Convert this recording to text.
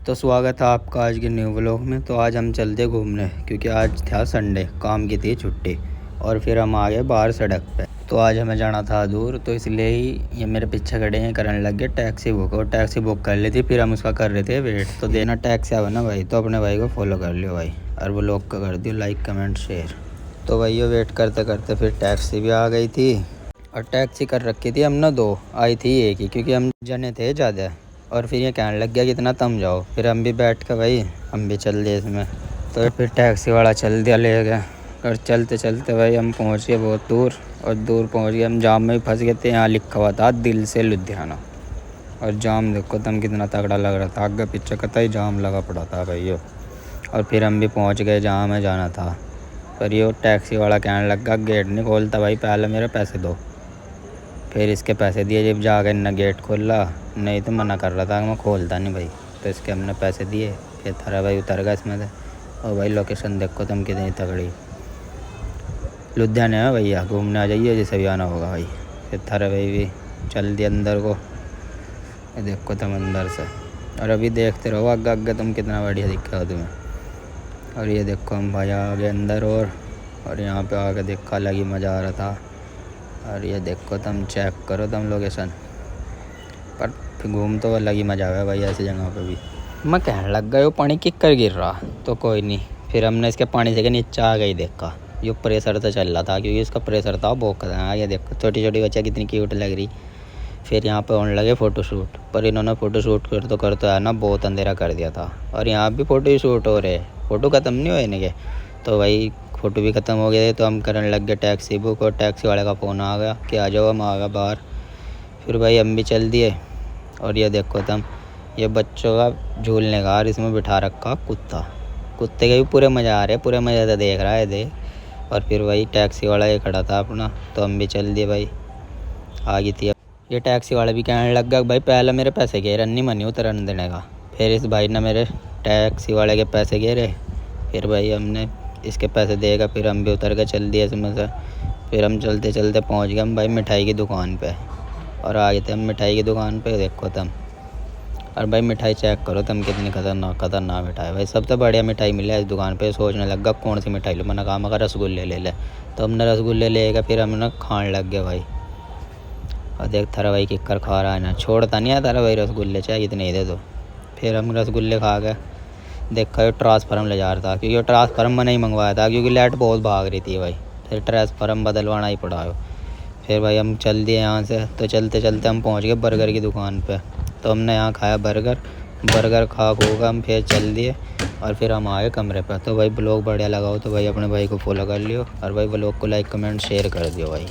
तो स्वागत है आपका आज के न्यू व्लॉग में। तो आज हम चलते घूमने क्योंकि आज था संडे, काम की थी छुट्टी और फिर हम आ गए बाहर सड़क पे। तो आज हमें जाना था दूर, तो इसलिए ही ये मेरे पीछे खड़े हैं करने लग गए टैक्सी बुक। और टैक्सी बुक कर ली थी, फिर हम उसका कर रहे थे वेट। तो देना टैक्सी आवा ना भाई, तो अपने भाई को फॉलो कर लियो भाई और व्लॉग का कर दियो लाइक कमेंट शेयर। तो भाई वेट करते करते फिर टैक्सी भी आ गई थी और टैक्सी कर रखी थी हमने दो, आई थी एक ही क्योंकि हम जने थे ज़्यादा। और फिर ये कहने लग गया कि इतना तम जाओ, फिर हम भी बैठ के भाई हम भी चल दिए इसमें। तो फिर टैक्सी वाला चल दिया ले गया और चलते चलते भाई हम पहुंच गए बहुत दूर। और दूर पहुंच गए हम, जाम में भी फंस गए थे। यहाँ लिखा हुआ था दिल से लुधियाना और जाम देखो तुम कितना तगड़ा लग रहा था, आगे पीछे कतई जाम लगा पड़ा था भाई। और फिर हम भी पहुँच गए जहाँ हमें जाना था। पर ये टैक्सी वाला कहने लगा गेट नहीं खोलता भाई, पहले मेरे पैसे दो। फिर इसके पैसे दिए, जब जाकर न गेट खोला, नहीं तो मना कर रहा था कि मैं खोलता नहीं भाई। तो इसके हमने पैसे दिए, फिर थारा भाई उतर गया इसमें से। और भाई लोकेशन देखो तुम कितनी तगड़ी, लुधियाना है भैया, घूमने आ जाइए जैसे भी आना होगा भाई। फिर थारा भाई भी चल दिया अंदर को, देखो तुम अंदर से। और अभी देखते रहो आगे आगे तुम कितना बढ़िया दिखेगा तुम्हें। और ये देखो हम भाई आ गए अंदर और यहाँ पे आके देखा अलग ही मज़ा आ रहा था। और ये देखो तुम चेक करो तुम लोकेशन, पर फिर घूम तो अलग ही मज़ा आया भाई ऐसी जगह पे भी। मैं कहने लग गया वो पानी किक कर गिर रहा, तो कोई नहीं। फिर हमने इसके पानी से के नीचे आ गई देखा, ये प्रेशर तो चल रहा था क्योंकि इसका प्रेशर था बहुत खतरनाक। ये देखो छोटी छोटी बच्चा कितनी क्यूट लग रही। फिर यहाँ पे होने लगे फ़ोटोशूट, पर इन्होंने फ़ोटोशूट करते है ना बहुत अंधेरा कर दिया था। और यहाँ भी फ़ोटो शूट हो रहे, फ़ोटो ख़त्म नहीं हुए इनके। तो भाई फ़ोटो भी ख़त्म हो गए, तो हम करने लग गए टैक्सी बुक। और टैक्सी वाले का फ़ोन आ गया कि आ जाओ, हम आ गए बाहर। फिर भाई हम भी चल दिए। और ये देखो तुम, ये बच्चों का झूलने का, और इसमें बिठा रखा कुत्ता। कुत्ते के भी पूरे मज़ा आ रहे, पूरे मज़े से देख रहा है देख। और फिर भाई टैक्सी वाला ये खड़ा था अपना, तो हम भी चल दिए भाई, आ गई थी। ये टैक्सी वाला भी कहने लग गया भाई पहले मेरे पैसे गए, रन्नी मनी उतरन देने का। फिर इस भाई ने मेरे टैक्सी वाले के पैसे गिरे, फिर भाई हमने इसके पैसे देगा, फिर हम भी उतर के चल दिए इसमें से। फिर हम चलते चलते पहुंच गए हम भाई मिठाई की दुकान पे। और आ गए थे हम मिठाई की दुकान पे, देखो तुम। और भाई मिठाई चेक करो तुम कितनी खतरनाक मिठाई भाई, सबसे बढ़िया मिठाई मिली इस दुकान पे। सोचने लगा कौन सी मिठाई लो, मैंने कहा मगर रसगुल्ले ले ले। तो हमने रसगुल्ले ले गए, फिर हमने खाने लग गए भाई। और देख थारा भाई किक कर खा रहा है ना, छोड़ता नहीं है थारा भाई रसगुल्ले, चाहे इतने ही दे दो। फिर हम रसगुल्ले खा गए। देखा ये ट्रांसफार्म ले जा रहा था, क्योंकि ट्रांसफार्म मैंने ही मंगवाया था क्योंकि लाइट बहुत भाग रही थी भाई। फिर ट्रांसफार्म बदलवाना ही पड़ा है। फिर भाई हम चल दिए यहाँ से। तो चलते चलते हम पहुँच गए बर्गर की दुकान पे। तो हमने यहाँ खाया बर्गर खा कर हम फिर चल दिए। और फिर हम आए कमरे पर। तो भाई ब्लॉग बढ़िया लगा हो तो भाई अपने भाई को फॉलो कर लियो, और भाई ब्लॉग को लाइक कमेंट शेयर कर दियो भाई।